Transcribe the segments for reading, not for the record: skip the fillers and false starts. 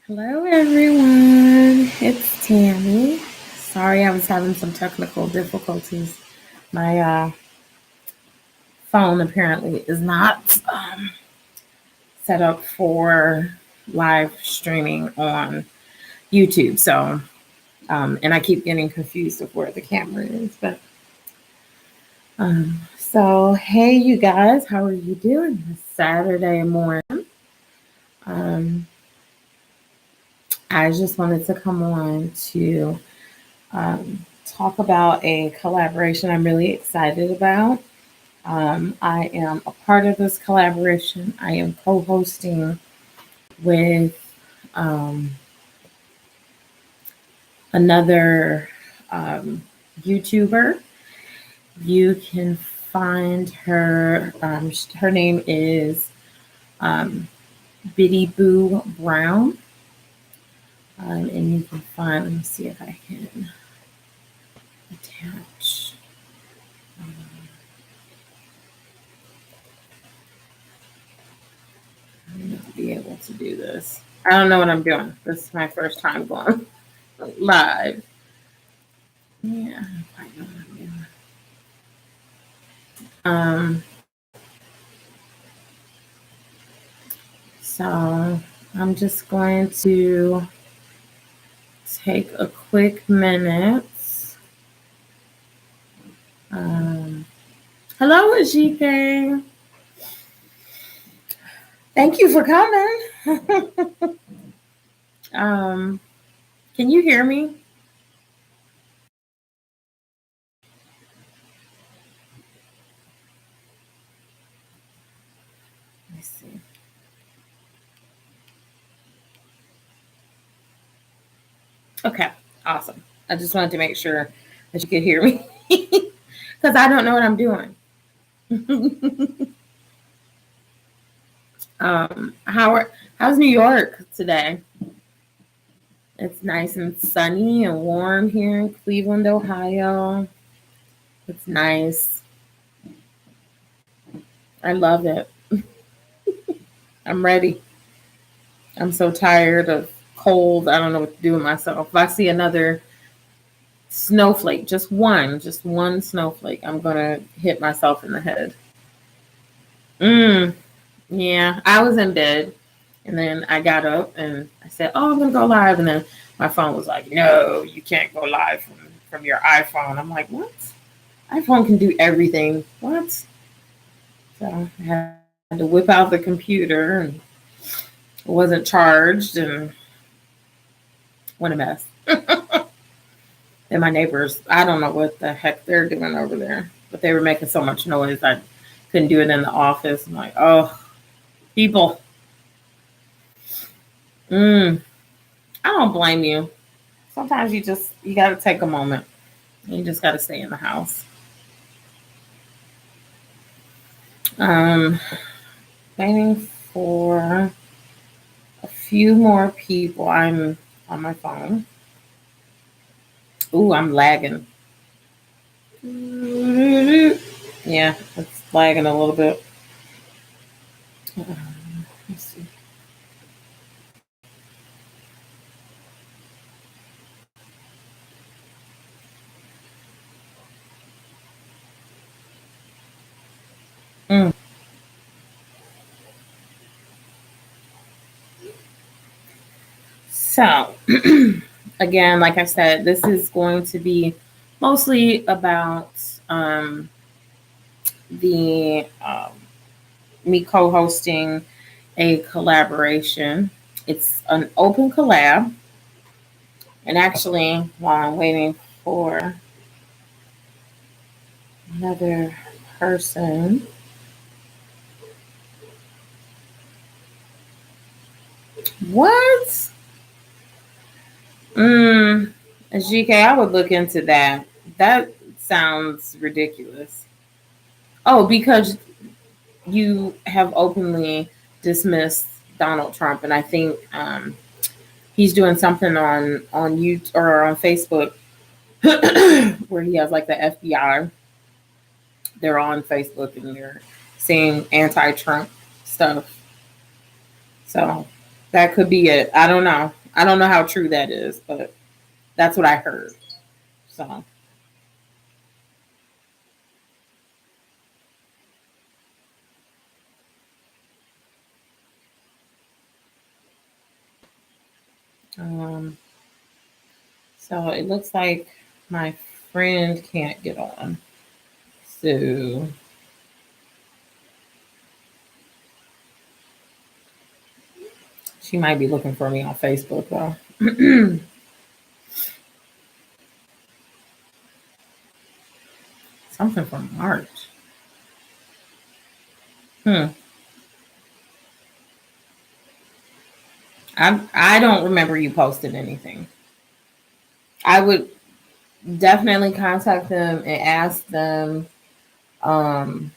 Hello, everyone. It's Tammy. Sorry, I was having some technical difficulties. My phone apparently is not set up for live streaming on YouTube. And I keep getting confused of where the camera is. So, hey, you guys, how are you doing this Saturday morning? Um, I just wanted to come on to talk about a collaboration I'm really excited about. I am a part of this collaboration. I am co hosting with um, another YouTuber. You can find her, her name is um, Biddy Boo Brown. And you can find, let me see if I can attach. I may not be able to do this. I don't know what I'm doing. This is my first time going live. Yeah, I don't know what I'm doing. So I'm just going to take a quick minute. Hello, Ajike. Thank you for coming. Can you hear me? Let me see. Okay, awesome. I just wanted to make sure that you could hear me because I don't know what I'm doing. How's New York today? It's nice and sunny and warm here in Cleveland, Ohio. It's nice. I love it. I'm ready. I'm so tired of cold. I don't know what to do with myself. If I see another snowflake, just one snowflake, I'm gonna hit myself in the head. Yeah, I was in bed and then I got up and I said, "Oh, I'm gonna go live," and then my phone was like, "No, you can't go live from your iPhone." I'm like, "What? iPhone can do everything. What?" So I had to whip out the computer and it wasn't charged and what a mess. And my neighbors, I don't know what the heck they're doing over there, but they were making so much noise I couldn't do it in the office. I'm like, oh, people. I don't blame you. Sometimes you got to take a moment. You just got to stay in the house. Waiting for a few more people. I'm on my phone. Ooh, I'm lagging. Yeah, it's lagging a little bit. Let's see. So, again, like I said, this is going to be mostly about the me co-hosting a collaboration. It's an open collab, and actually, while I'm waiting for another person, what? GK, I would look into that. That sounds ridiculous. Oh, because you have openly dismissed Donald Trump, and I think he's doing something on YouTube or on Facebook where he has like the FBI. They're on Facebook and they're saying anti-Trump stuff. So that could be it. I don't know. I don't know how true that is, but that's what I heard. So, um, so it looks like my friend can't get on. So she might be looking for me on Facebook though. Something from March. Hmm. I don't remember you posting anything. I would definitely contact them and ask them um,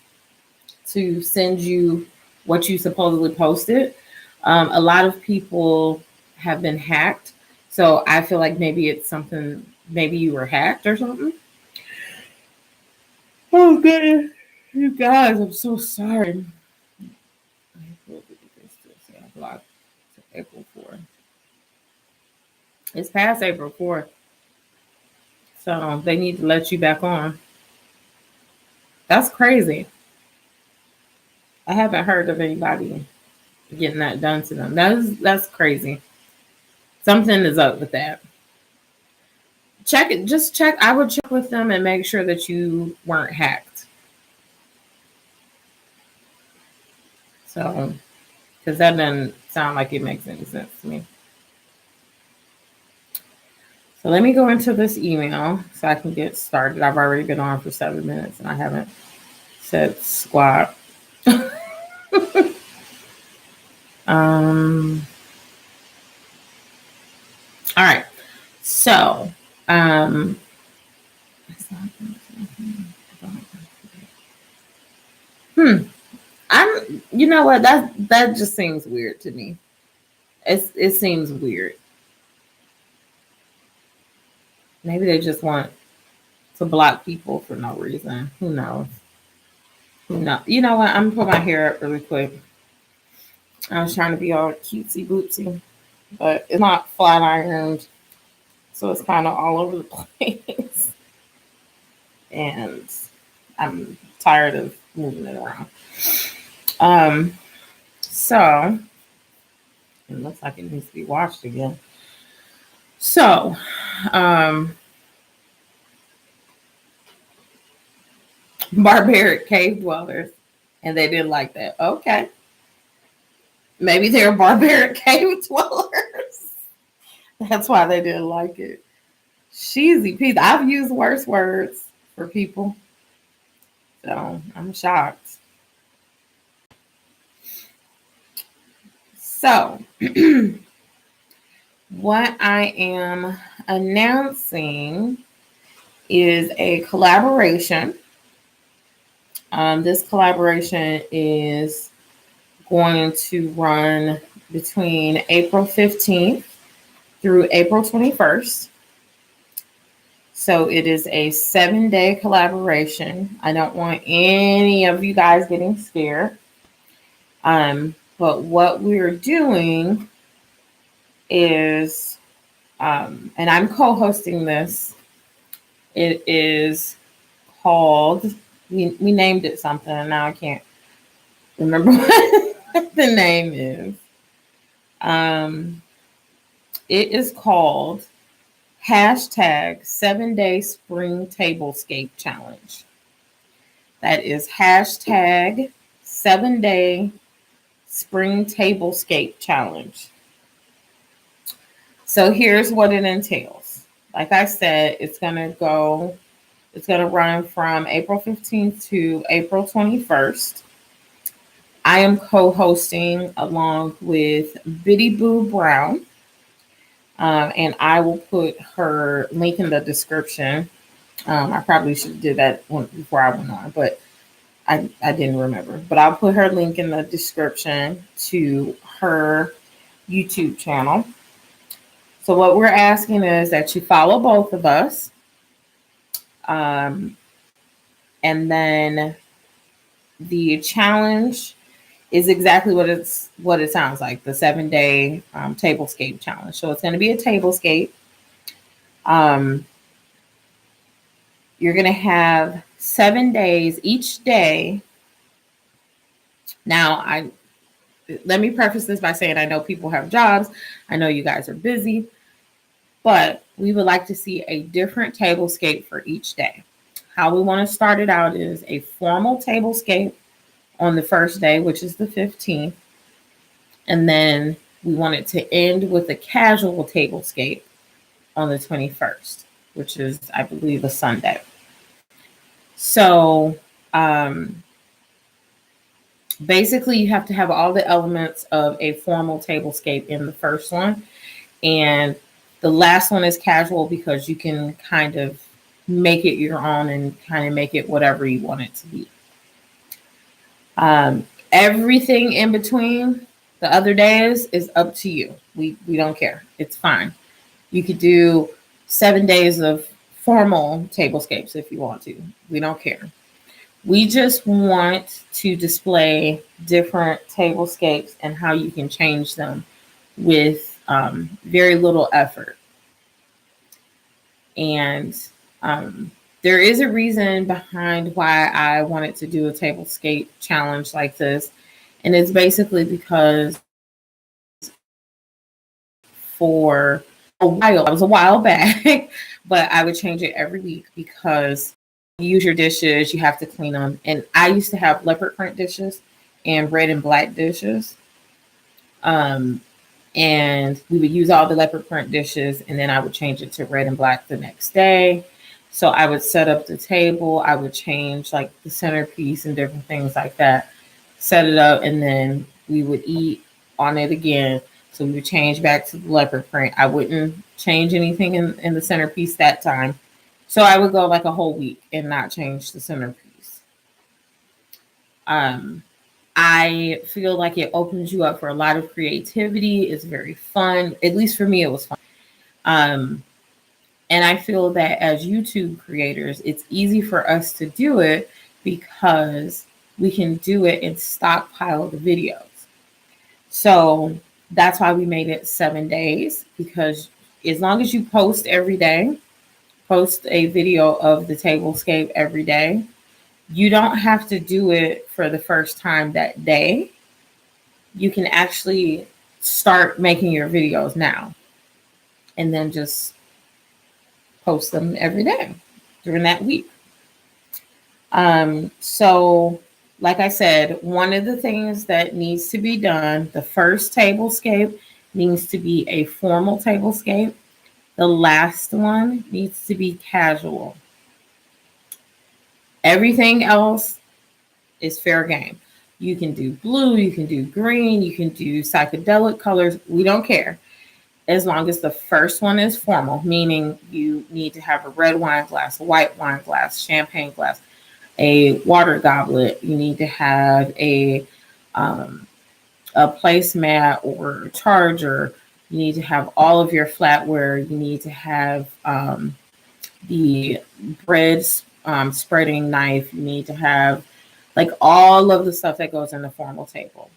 to send you what you supposedly posted. A lot of people have been hacked, so I feel like maybe it's something. Maybe you were hacked or something. Oh goodness, you guys, I'm so sorry. April 4th. It's past April 4th, so they need to let you back on. That's crazy. I haven't heard of anybody getting that done to them. That's crazy. Something is up with that. Check it. Just check. I would check with them and make sure that you weren't hacked. So, because that doesn't sound like it makes any sense to me. So let me go into this email so I can get started. I've already been on for 7 minutes and I haven't said squat. um. All right. So, um, hmm. You know what? That just seems weird to me. It seems weird. Maybe they just want to block people for no reason. Who knows? Who knows? You know what? I'm gonna put my hair up really quick. I was trying to be all cutesy bootsy, but it's not flat ironed, so it's kind of all over the place. And I'm tired of moving it around. Um, so it looks like it needs to be washed again. So, um, barbaric cave dwellers, and they didn't like that. Okay, maybe they're barbaric cave dwellers. That's why they didn't like it. Cheesy peasy. I've used worse words for people, so I'm shocked. So, what I am announcing is a collaboration. This collaboration is going to run between April 15th through April 21st. So it is a 7-day collaboration. I don't want any of you guys getting scared. But what we're doing is, and I'm co-hosting this. It is called, we named it something, and now I can't remember what the name is. It is called hashtag 7-day spring tablescape challenge. That is hashtag 7-day spring tablescape challenge. So here's what it entails. Like I said, it's going to run from April 15th to April 21st. I am co-hosting along with Biddy Boo Brown. And I will put her link in the description. I probably should have did that before I went on, but I didn't remember. But I'll put her link in the description to her YouTube channel. So what we're asking is that you follow both of us. And then the challenge is exactly what it sounds like, the 7-day tablescape challenge. So it's going to be a tablescape. You're going to have 7 days each day. Now, let me preface this by saying I know people have jobs. I know you guys are busy, but we would like to see a different tablescape for each day. How we want to start it out is a formal tablescape on the first day, which is the 15th. And then we want it to end with a casual tablescape on the 21st, which is, I believe, a Sunday. So basically, you have to have all the elements of a formal tablescape in the first one. And the last one is casual because you can kind of make it your own and kind of make it whatever you want it to be. Everything in between the other days is up to you. We don't care. It's fine. You could do 7 days of formal tablescapes if you want to. We don't care. We just want to display different tablescapes and how you can change them with very little effort. And there is a reason behind why I wanted to do a tablescape challenge like this. And it's basically because for a while, it was a while back, but I would change it every week because you use your dishes, you have to clean them. And I used to have leopard print dishes and red and black dishes. And we would use all the leopard print dishes, and then I would change it to red and black the next day. So I would set up the table, I would change like the centerpiece and different things like that, set it up, and then we would eat on it again. So we would change back to the leopard print. I wouldn't change anything in the centerpiece that time. So I would go like a whole week and not change the centerpiece. I feel like it opens you up for a lot of creativity. It's very fun. At least for me, it was fun. And I feel that as YouTube creators, it's easy for us to do it because we can do it and stockpile the videos. So that's why we made it 7 days, because as long as you post every day, post a video of the tablescape every day, you don't have to do it for the first time that day. You can actually start making your videos now and then just post them every day during that week. So like I said, one of the things that needs to be done, the first tablescape needs to be a formal tablescape. The last one needs to be casual. Everything else is fair game. You can do blue, you can do green, you can do psychedelic colors. We don't care. As long as the first one is formal, meaning you need to have a red wine glass, a white wine glass, champagne glass, a water goblet. You need to have a placemat or charger. You need to have all of your flatware. You need to have the bread spreading knife. You need to have like all of the stuff that goes in the formal table.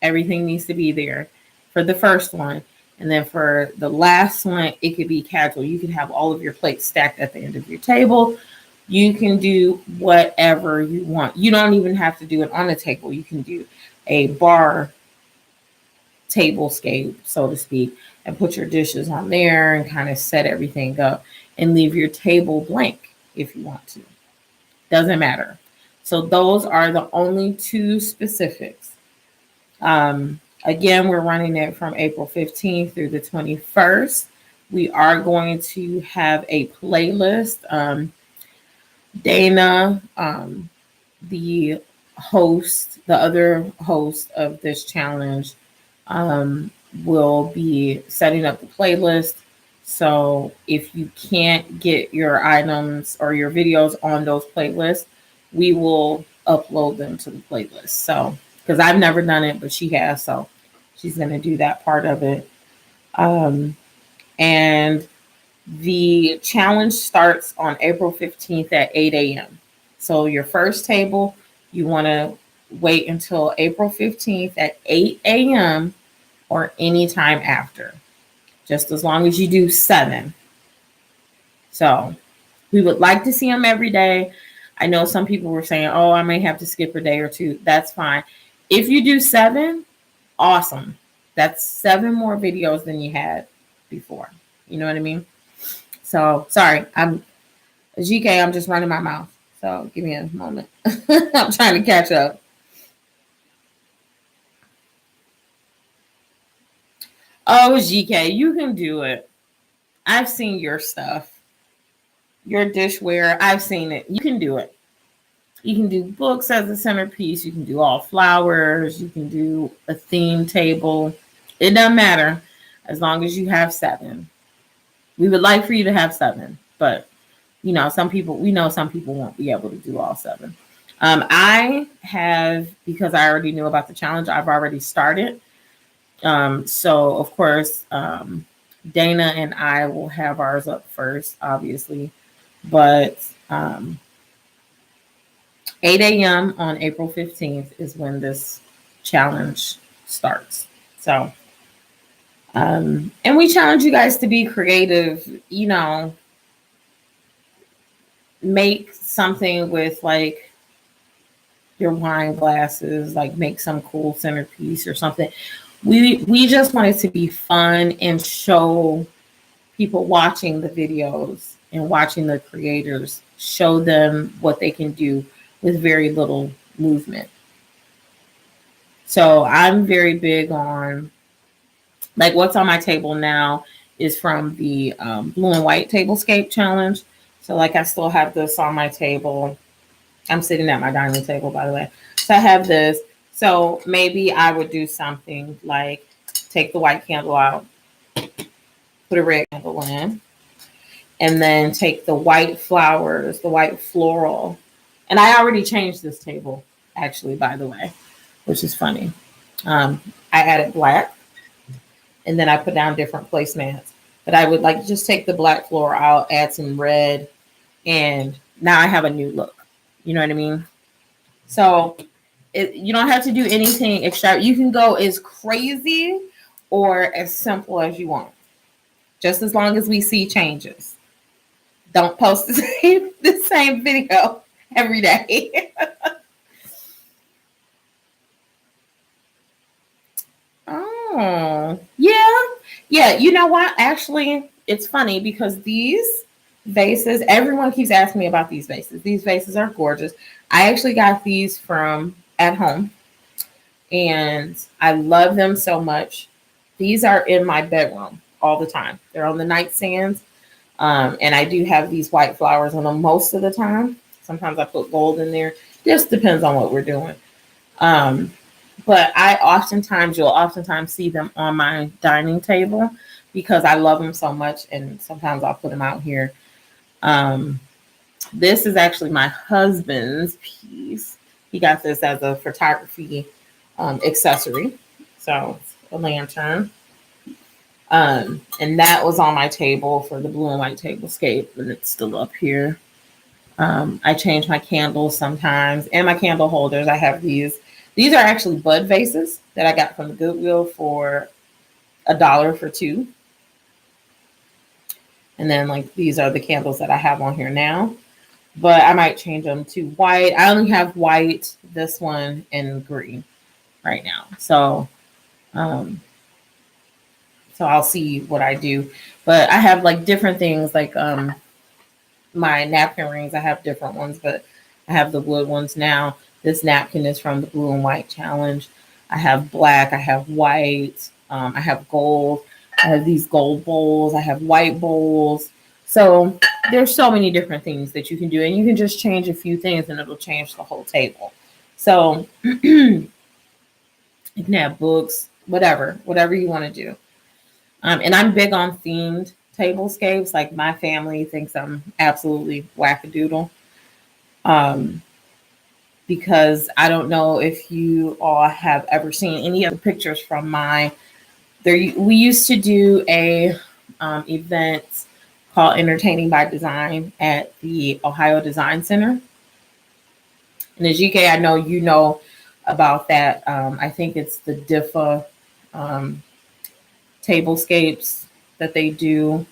Everything needs to be there for the first one. And then for the last one, it could be casual. You can have all of your plates stacked at the end of your table. You can do whatever you want. You don't even have to do it on a table. You can do a bar tablescape, so to speak, and put your dishes on there and kind of set everything up and leave your table blank if you want to. Doesn't matter. So those are the only two specifics. Again, we're running it from April 15th through the 21st. We are going to have a playlist. Dana, the other host of this challenge, will be setting up the playlist. So if you can't get your items or your videos on those playlists, we will upload them to the playlist. So, because I've never done it, but she has, so she's going to do that part of it. And the challenge starts on April 15th at 8 a.m. So your first table, you want to wait until April 15th at 8 a.m. or anytime after, just as long as you do 7. So we would like to see them every day. I know some people were saying, oh, I may have to skip a day or 2. That's fine. If you do 7, awesome. That's 7 more videos than you had before. You know what I mean? So sorry, I'm GK. I'm just running my mouth. So give me a moment. I'm trying to catch up. Oh, GK, you can do it. I've seen your stuff. Your dishware, I've seen it. You can do it. You can do books as a centerpiece. You can do all flowers. You can do a theme table. It doesn't matter as long as you have 7. We would like for you to have 7, but we know some people won't be able to do all 7. I have, because I already knew about the challenge, I've already started. So of course, Dana and I will have ours up first, obviously, but 8 a.m. on April 15th is when this challenge starts. So, and we challenge you guys to be creative, make something with like your wine glasses, like make some cool centerpiece or something. We just want it to be fun and show people watching the videos and watching the creators, show them what they can do with very little movement. So I'm very big on, like, what's on my table now is from the blue and white tablescape challenge. So like I still have this on my table. I'm sitting at my dining table, by the way. So I have this. So maybe I would do something like take the white candle out, put a red candle in, and then take the white flowers, the white floral. And I already changed this table, actually, by the way, which is funny. I added black, and then I put down different placemats. But I would like just take the black floral out, add some red, and now I have a new look. You know what I mean? So you don't have to do anything extra. You can go as crazy or as simple as you want, just as long as we see changes. Don't post the same video every day. Oh, yeah. You know what? Actually, it's funny because these vases, everyone keeps asking me about these vases. These vases are gorgeous. I actually got these from at home, and I love them so much. These are in my bedroom all the time. They're on the nightstands. And I do have these white flowers on them most of the time. Sometimes I put gold in there. Just depends on what we're doing. But you'll oftentimes see them on my dining table because I love them so much. And sometimes I'll put them out here. This is actually my husband's piece. He got this as a photography accessory. So it's a lantern. And that was on my table for the blue and white tablescape, and it's still up here. I change my candles sometimes and my candle holders. I have these. These are actually bud vases that I got from the Goodwill for $1 for 2. And then like these are the candles that I have on here now, but I might change them to white. I only have white, this one, and green right now. So I'll see what I do. But I have like different things like my napkin rings. I have different ones, but I have the wood ones now. This napkin is from the blue and white challenge. I have black. I have white. I have gold. I have these gold bowls. I have white bowls. So there's so many different things that you can do. And you can just change a few things and it'll change the whole table. So you can have books, whatever you want to do. And I'm big on themed tablescapes. Like my family thinks I'm absolutely wackadoodle. Because I don't know if you all have ever seen any of the pictures from we used to do a event called Entertaining by Design at the Ohio Design Center. And as GK, I know you know about that. I think it's the DIFA tablescapes that they do.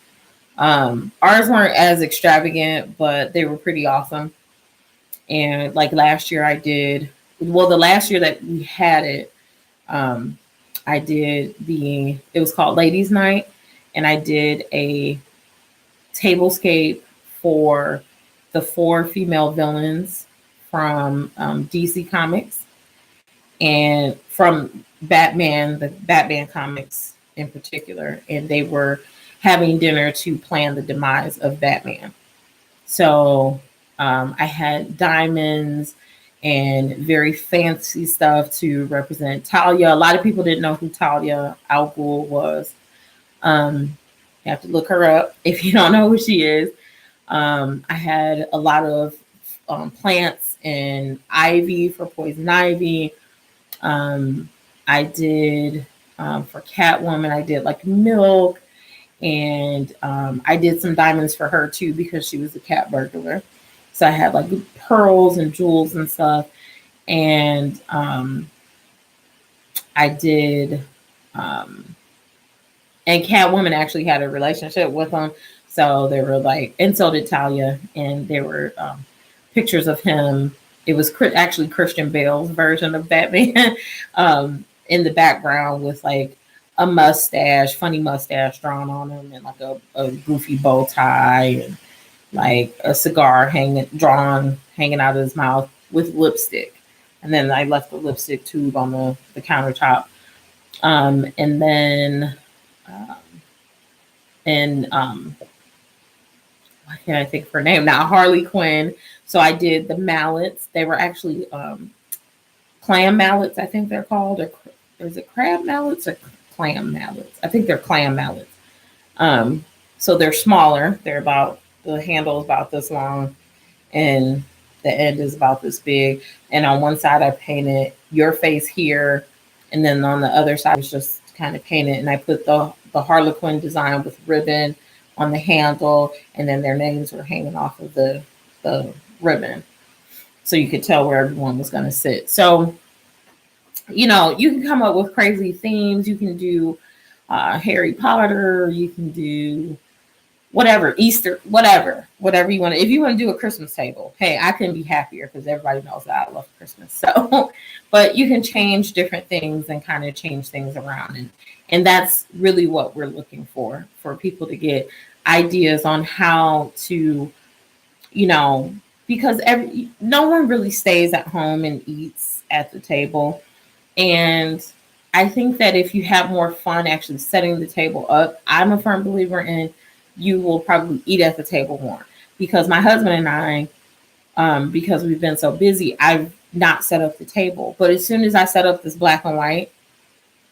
Ours weren't as extravagant, but they were pretty awesome. And like last year the last year that we had it, I did it was called Ladies Night, and I did a tablescape for the 4 female villains from DC Comics and from Batman, the Batman comics in particular. And they were having dinner to plan the demise of Batman. So I had diamonds and very fancy stuff to represent Talia. A lot of people didn't know who Talia al Ghul was. You have to look her up if you don't know who she is. I had a lot of plants and ivy for poison ivy. I did for Catwoman, I did like milk, and I did some diamonds for her too because she was a cat burglar. So I had like pearls and jewels and stuff. And I did, and Catwoman actually had a relationship with him. So they were like, and so did Talia. And there were pictures of him. It was actually Christian Bale's version of Batman in the background with like a mustache, funny mustache drawn on him, and like a goofy bow tie, and like a cigar hanging out of his mouth with lipstick. And then I left the lipstick tube on the countertop. And then, why can't I think of her name now? Harley Quinn. So I did the mallets. They were actually clam mallets, I think they're called. Or is it crab mallets or clam mallets? I think they're clam mallets. So they're smaller. The handle is about this long, and the end is about this big. And on one side, I painted your face here, and then on the other side, was just kind of painted. And I put the Harlequin design with ribbon on the handle, and then their names were hanging off of the ribbon, so you could tell where everyone was going to sit. So, you can come up with crazy themes. You can do Harry Potter. You can do whatever, Easter, whatever you want. If you want to do a Christmas table, hey, I couldn't be happier because everybody knows that I love Christmas. So, but you can change different things and kind of change things around. And that's really what we're looking for people to get ideas on how to, because no one really stays at home and eats at the table. And I think that if you have more fun actually setting the table up, I'm a firm believer in you will probably eat at the table more. Because my husband and I, because we've been so busy, I've not set up the table. But as soon as I set up this black and white,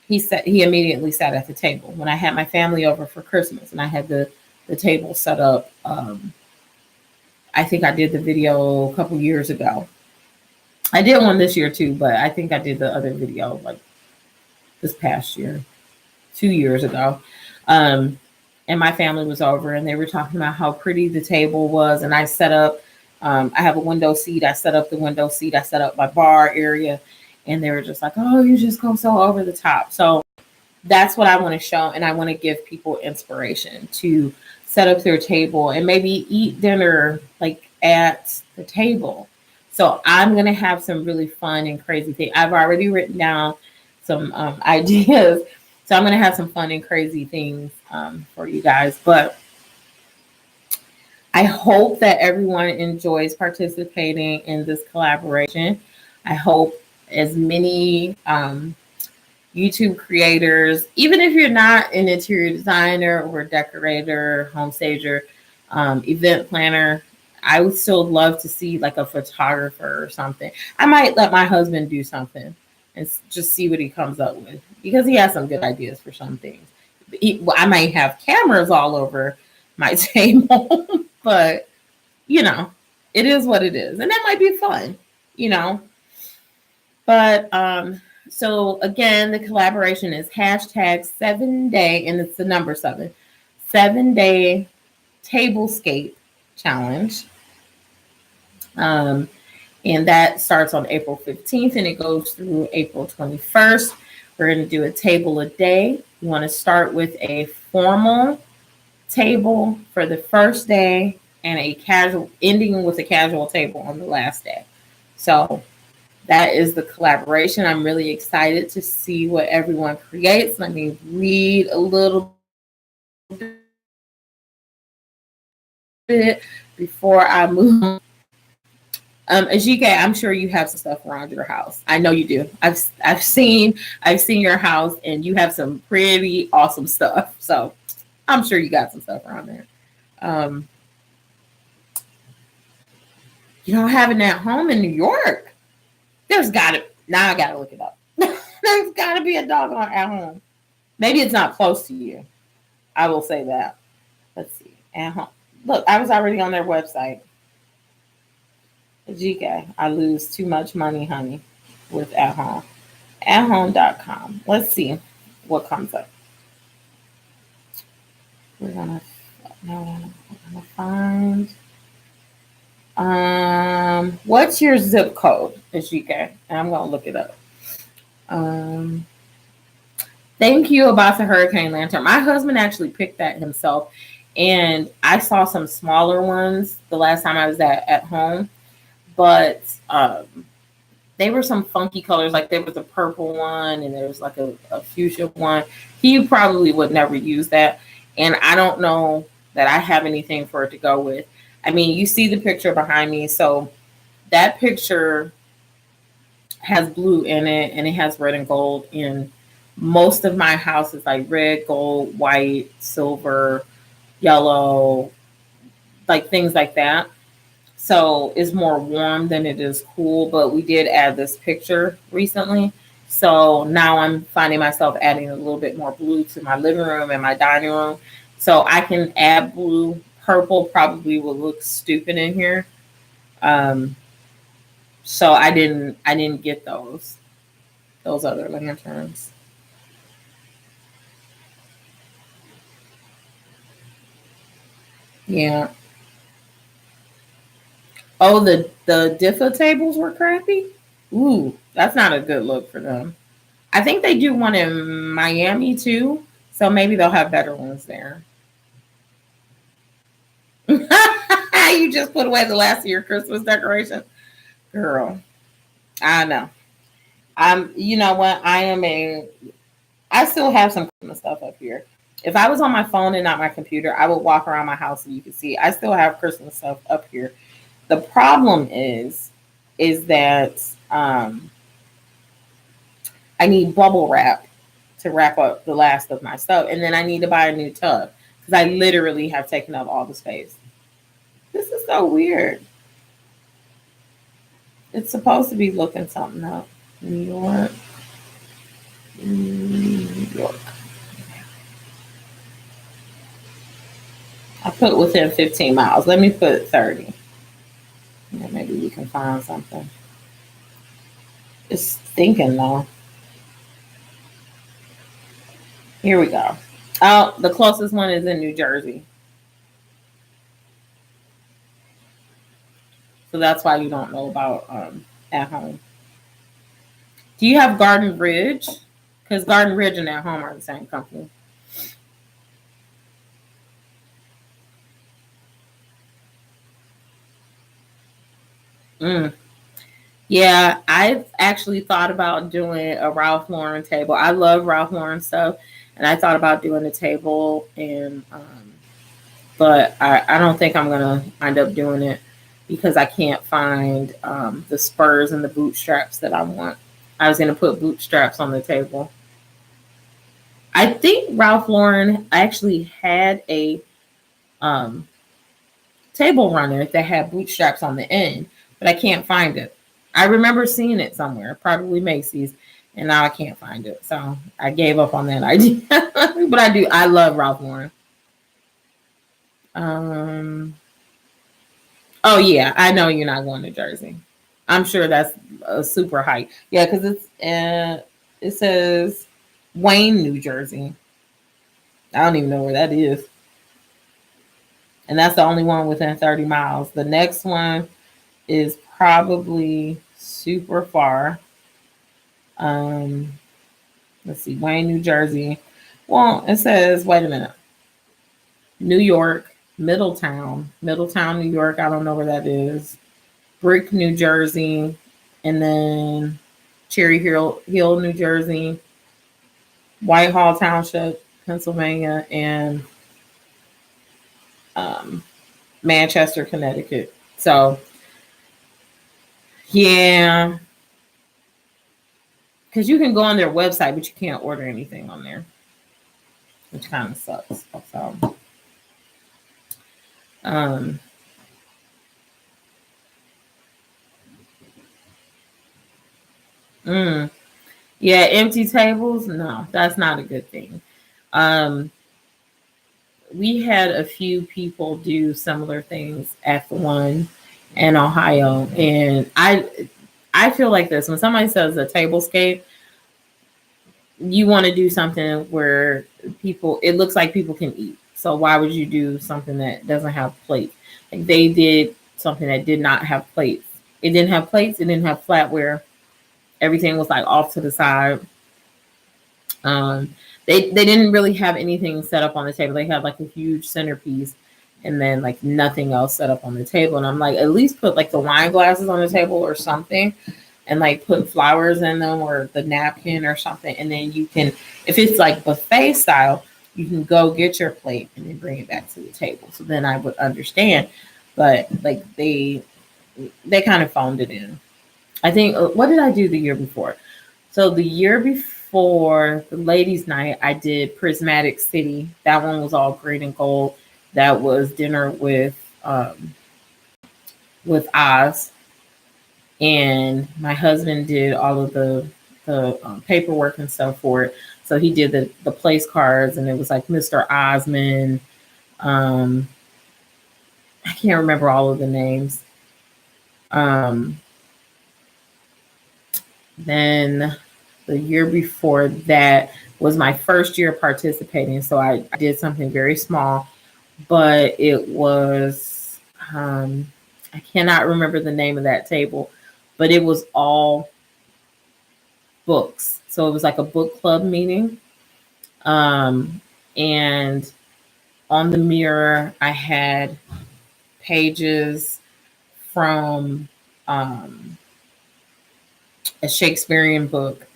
he immediately sat at the table. When I had my family over for Christmas and I had the table set up, I think I did the video a couple years ago. I did one this year too, but I think I did the other video like this past year, 2 years ago. And my family was over and they were talking about how pretty the table was. And I set up, I have a window seat. I set up the window seat. I set up my bar area. And they were just like, oh, you just go so over the top. So that's what I want to show. And I want to give people inspiration to set up their table and maybe eat dinner like at the table. So I'm going to have some really fun and crazy things. I've already written down some ideas. So I'm going to have some fun and crazy things for you guys. But I hope that everyone enjoys participating in this collaboration. I hope as many YouTube creators, even if you're not an interior designer or decorator, home stager, event planner, I would still love to see like a photographer or something. I might let my husband do something and just see what he comes up with because he has some good ideas for some things. I might have cameras all over my table, but it is what it is. And that might be fun, But so again, the collaboration is #7day, and it's the number 7day tablescape challenge. And that starts on April 15th and it goes through April 21st. We're going to do a table a day. You want to start with a formal table for the first day and a casual, ending with a casual table on the last day. So that is the collaboration. I'm really excited to see what everyone creates. Let me read a little bit before I move. Ajike, I'm sure you have some stuff around your house. I know you do. I've seen your house, and you have some pretty awesome stuff. So I'm sure you got some stuff around there. You don't have it at home in New York. There's got to, now I got to look it up. There's got to be a doggone at home. Maybe it's not close to you. I will say that. Let's see. At home. Look, I was already on their website. GK, I lose too much money, honey, with at home. Athome.com. Let's see what comes up. We're gonna find. What's your zip code, GK? And I'm gonna look it up. Thank you about the hurricane lantern. My husband actually picked that himself, and I saw some smaller ones the last time I was at home, but they were some funky colors. Like there was a purple one and there was like a fuchsia one. He probably would never use that, and I don't know that I have anything for it to go with. I mean, you see the picture behind me, so that picture has blue in it and it has red and gold in. Most of my house is like red, gold, white, silver, yellow, like things like that. So it's more warm than it is cool, but we did add this picture recently. So now I'm finding myself adding a little bit more blue to my living room and my dining room. So I can add blue. Purple probably will look stupid in here. So I didn't get those other lanterns. Yeah. Oh, the diffa tables were crappy? Ooh, that's not a good look for them. I think they do one in Miami too, so maybe they'll have better ones there. You just put away the last of your Christmas decoration? Girl, I know. You know what? I still have some Christmas stuff up here. If I was on my phone and not my computer, I would walk around my house so you can see. I still have Christmas stuff up here. The problem is that I need bubble wrap to wrap up the last of my stuff, and then I need to buy a new tub because I literally have taken up all the space. This is so weird. It's supposed to be looking something up. New York. New York. I put within 15 miles. Let me put 30. Yeah, maybe we can find something. It's thinking though. Here we go. Oh, the closest one is in New Jersey. So that's why you don't know about at home. Do you have Garden Ridge? Because Garden Ridge and At Home are the same company. Yeah, I've actually thought about doing a Ralph Lauren table. I love Ralph Lauren stuff, and I thought about doing a table, and but I don't think I'm gonna end up doing it because I can't find the spurs and the bootstraps that I want. I was gonna put bootstraps on the table. I think Ralph Lauren actually had a um, table runner that had bootstraps on the end, but I can't find it. I remember seeing it somewhere, probably Macy's, and now I can't find it. So I gave up on that idea. But I love Ralph Lauren. Oh yeah, I know you're not going to Jersey. I'm sure that's a super hike. Yeah, because it says Wayne, New Jersey. I don't even know where that is. And that's the only one within 30 miles. The next one is probably super far. Let's see, Wayne, New Jersey. Well, it says, wait a minute, New York, Middletown, New York. I don't know where that is. Brick, New Jersey, and then Cherry Hill, New Jersey, Whitehall Township, Pennsylvania, and Manchester, Connecticut. So, yeah, because you can go on their website, but you can't order anything on there, which kind of sucks. So, um, yeah, empty tables. No, that's not a good thing. Um, we had a few people do similar things at the one in Ohio, and I feel like this when somebody says a tablescape, you want to do something where people it looks like people can eat. So why would you do something that doesn't have plates? Like they did something that did not have plates. It didn't have plates. It didn't have flatware. Everything was like off to the side. Um, they didn't really have anything set up on the table. They had like a huge centerpiece and then like nothing else set up on the table. And I'm like, at least put like the wine glasses on the table or something and like put flowers in them or the napkin or something. And then you can, if it's like buffet style, you can go get your plate and then bring it back to the table. So then I would understand. But like they kind of phoned it in. I think, what did I do the year before? So the year before the ladies' night, I did Prismatic City. That one was all green and gold. That was dinner with Oz, and my husband did all of the paperwork and stuff for it. So he did the place cards, and it was like Mr. Osmond. I can't remember all of the names. Then the year before that was my first year participating. So I did something very small, but it was, I cannot remember the name of that table, but it was all books. So it was like a book club meeting. And on the mirror, I had pages from a Shakespearean book,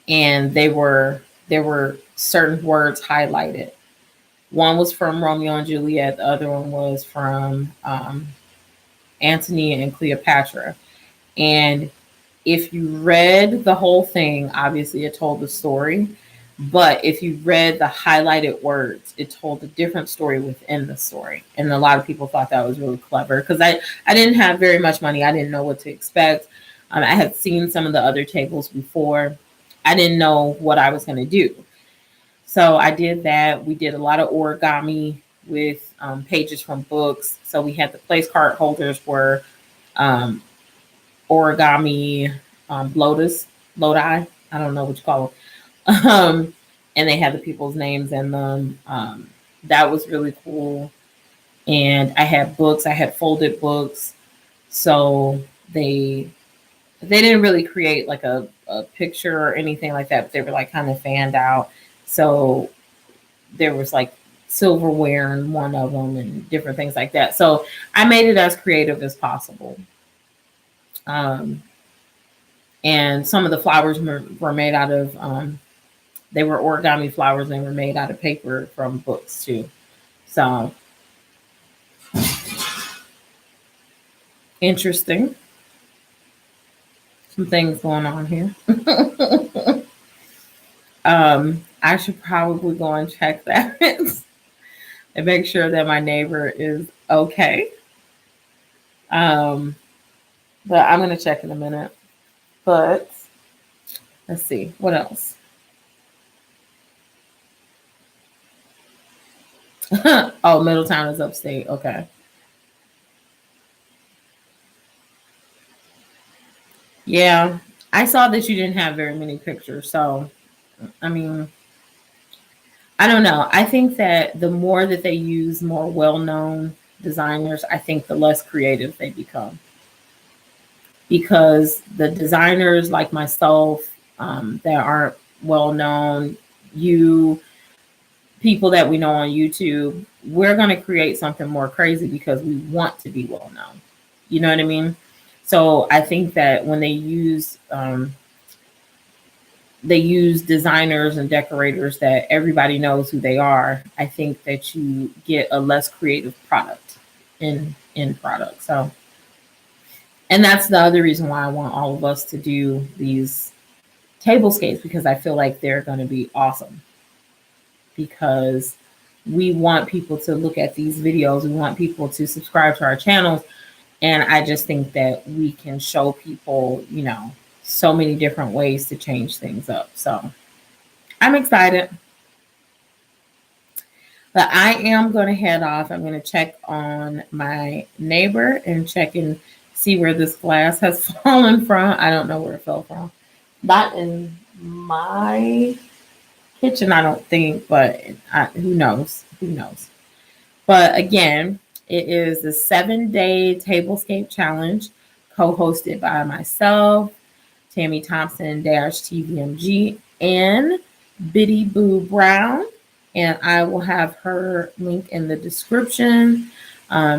and there were certain words highlighted. One was from Romeo and Juliet. The other one was from Antony and Cleopatra. And if you read the whole thing, obviously it told the story. But if you read the highlighted words, it told a different story within the story. And a lot of people thought that was really clever because I didn't have very much money. I didn't know what to expect. I had seen some of the other tables before. I didn't know what I was going to do. So I did that. We did a lot of origami with pages from books. So we had the place card holders were origami lodi. I don't know what you call them. And they had the people's names in them. That was really cool. And I had books. I had folded books. So they didn't really create like a picture or anything like that, but they were like kind of fanned out. So there was like silverware in one of them and different things like that. So I made it as creative as possible. And some of the flowers were made out of, they were origami flowers and they were made out of paper from books too. So interesting. Some things going on here. I should probably go and check that and make sure that my neighbor is okay. But I'm going to check in a minute. But let's see, what else? Oh, Middletown is upstate. Okay. Yeah, I saw that you didn't have very many pictures. So, I mean, I don't know. I think that the more that they use more well-known designers, I think the less creative they become. because the designers like myself that aren't well known, people that we know on YouTube, we're going to create something more crazy because we want to be well known. You know what I mean? So I think that when they use designers and decorators that everybody knows who they are, I think that you get a less creative product in product. So, and that's the other reason why I want all of us to do these tablescapes, because I feel like they're going to be awesome, because we want people to look at these videos. We want people to subscribe to our channels. And I just think that we can show people, so many different ways to change things up. So I'm excited. But I am going to head off. I'm going to check on my neighbor and check and see where this glass has fallen from. I don't know where it fell from. Not in my kitchen, I don't think, but who knows? Who knows? But again, it is the 7-day tablescape challenge, co-hosted by myself, Tammy Thompson-TVMG, and Biddy Boo Brown. And I will have her link in the description.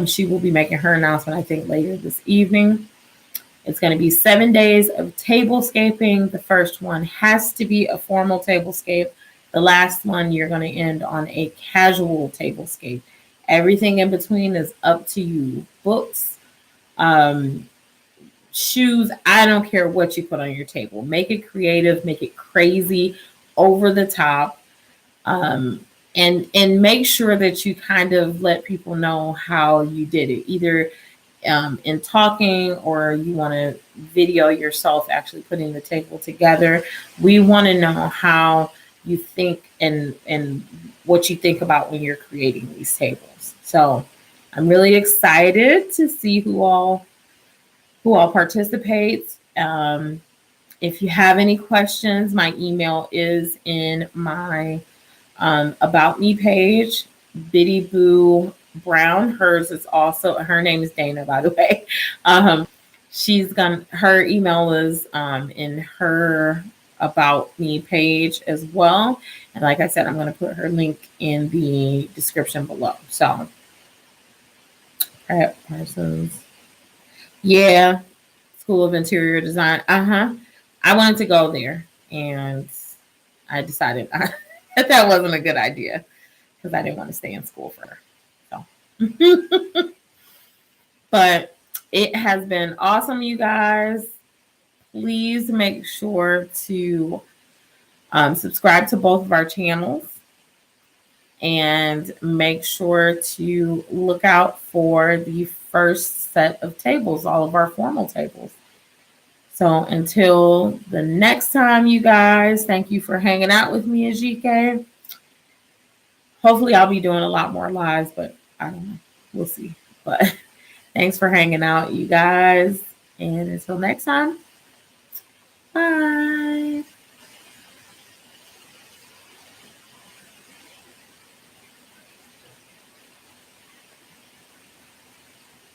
She will be making her announcement, I think, later this evening. It's going to be 7 days of tablescaping. The first one has to be a formal tablescape. The last one, you're going to end on a casual tablescape. Everything in between is up to you. Books, shoes, I don't care what you put on your table. Make it creative, make it crazy, over the top. And make sure that you kind of let people know how you did it, either in talking, or you want to video yourself actually putting the table together. We want to know how you think and what you think about when you're creating these tables. So I'm really excited to see who all participates. If you have any questions, my email is in my About Me page. Biddy Boo Brown, hers is also, her name is Dana, by the way. Her email is in her About Me page as well. And like I said, I'm going to put her link in the description below. So, Parsons. Yeah, School of Interior Design. I wanted to go there, and I decided that wasn't a good idea, because I didn't want to stay in school for her. So, but it has been awesome, you guys. Please make sure to subscribe to both of our channels, and make sure to look out for the first set of tables, all of our formal tables. So until the next time, you guys, thank you for hanging out with me, Ajike. Hopefully I'll be doing a lot more lives, but I don't know. We'll see. But thanks for hanging out, you guys. And until next time.